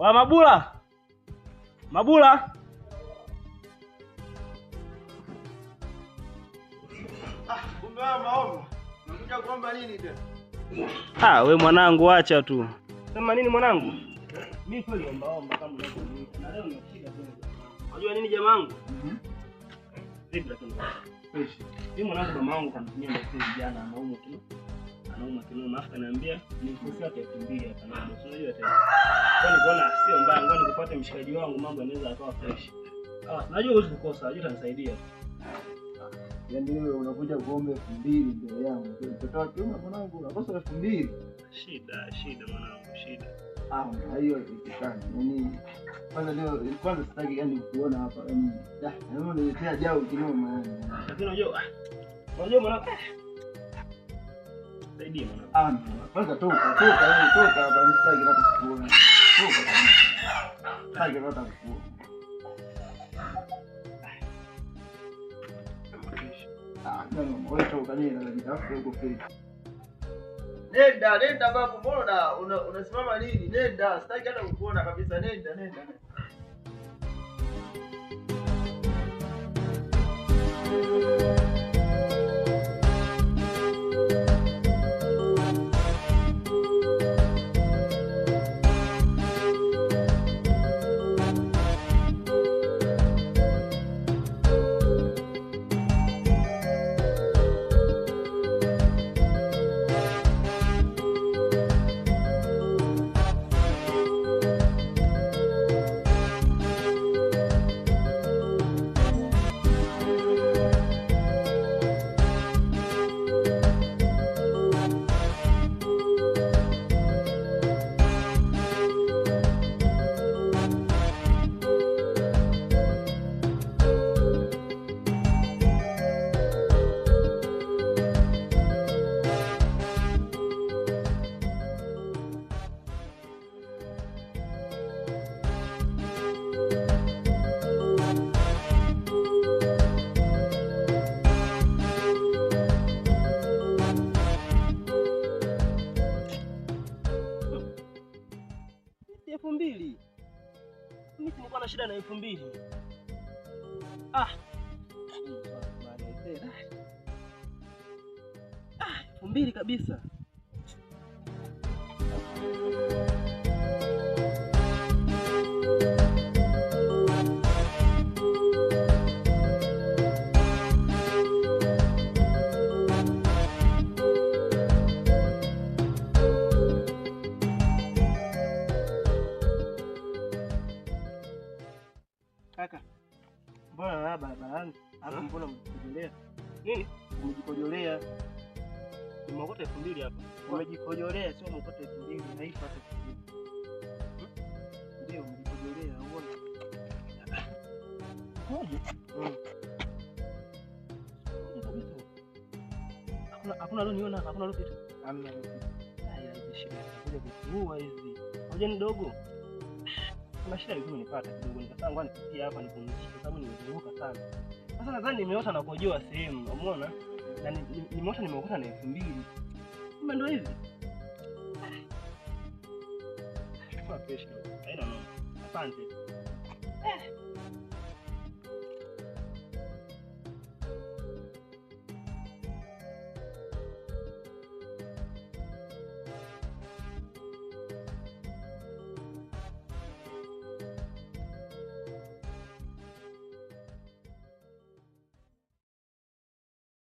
Wa Mabula. Mabula. Kumbe maomba. Unakuja kuomba nini tena? We mwanangu acha tu. Sema nini mwanangu? Mimi kweli omba kama unavyoona. Na leo ni shida tu. Unajua nini jamangu? Zibra tu. Mimi mwanangu mama wangu kanitumia message jana anaumwa tu. Anaumwa kinoma afa ananiambia ni mfusi wake 2000 hapa na bosi. Unajua tena. Kwani kuona sio mbaya ngoja nikupate mshikaji wangu mambo yanaweza yakawa fresh. Najua huwezi kukosa, najua utanisaidia. Yaani wewe unakuja kuomba 2000 mbele yangu. Mtoto wa kiume mwanangu unakosa 2000. Shida mwanangu, shida. Hiyo ikikani. Yaani kwanza sitaki yani kuona hapa. Yaani naomba uniletea jao kinoma yani. Lakini unajua mwanangu. Saidia mwanangu. Kwanza toka hapa nisitaki hata kuona. Toka. Sitaki hata kuona. Nenda babu, mbona unasimama nini? Nenda, sitaki hata kukuona kabisa. Nenda. Mimi nilikuwa na shida na 2000. Mbili kabisa. Kaka, mbona na barabarani? Hapo mbona mjikojolea? Nini? Umejikojolea. Umeokota 2000 hapa. Umejikojolea sio umeokota 2000, haifa hata kitu. Ndio umejikojolea, uone. Ngoja. Hakuna leo niona, hakuna leo kitu. Hamna leo kitu. Hizi shida. Kuja kuua hizi. Ngoja ni dogo. Kuna shida hizo nilipata kidogo nikasema ngoja nipitie hapa nipumzike sababu nimezunguka sana. Sasa nadhani nimeota na kujoa sehemu, umeona? Na nimeota nimeokota na 2000. Kumbe ndio hivi. Kwa kesho. I don't know. Asante.